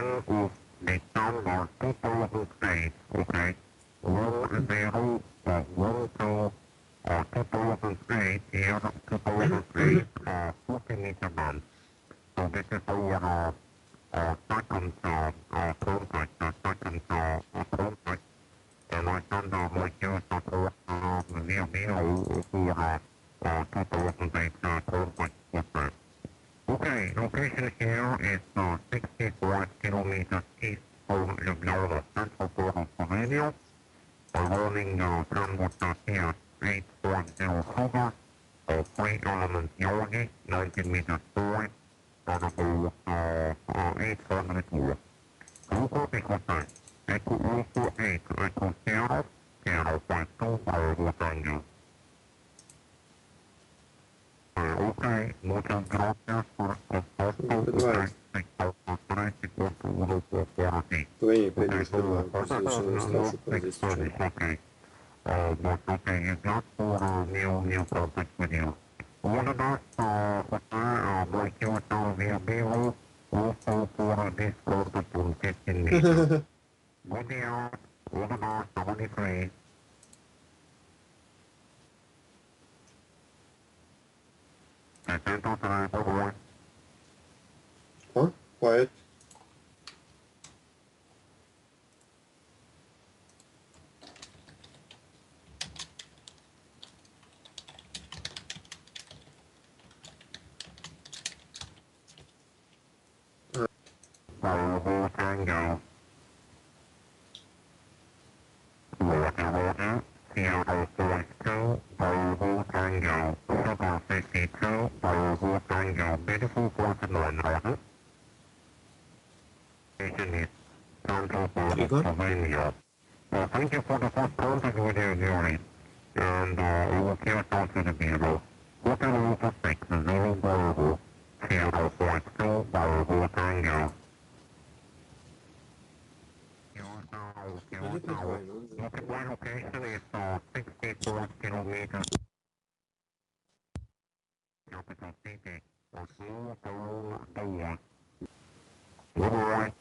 then if the number 2008, okay, 10, 12, 2008, year 2008, 40 meter band. So this is our second contact, contact, and I can like use the code via mail for 2008 contact with that. Okay, location here is 64 kilometers east of Ljubljana, central part of Slovenia. Running downward here, 840 sugar, 3 element yoni, 19 meters soy, and about 800 wood. Grupo de contact, Echo also 8, Echo Sierra, Sierra 52, Bravo Tango. Okay, muchas gracias por contacto. Вы предоставили посвященную старшую позицию. Okay. But okay, you got for new contact with you. What about like you were telling me available also for this contact on 15 meters. Good deal. What about 73? Huh? Quiet. Bravo Tango. Water, Sierra 42, Bravo Tango. Sugar 52, Bravo Tango. Beautiful person on order. Station is Central Part of Slovenia. Thank you for the first contact with you, Julie. And we will carry out to the bureau. Hotel Alpha 6, 0 Bravo. Sierra 42, Bravo Tango. My location is 64 kilometers. Capital city. Or 2 door. All right.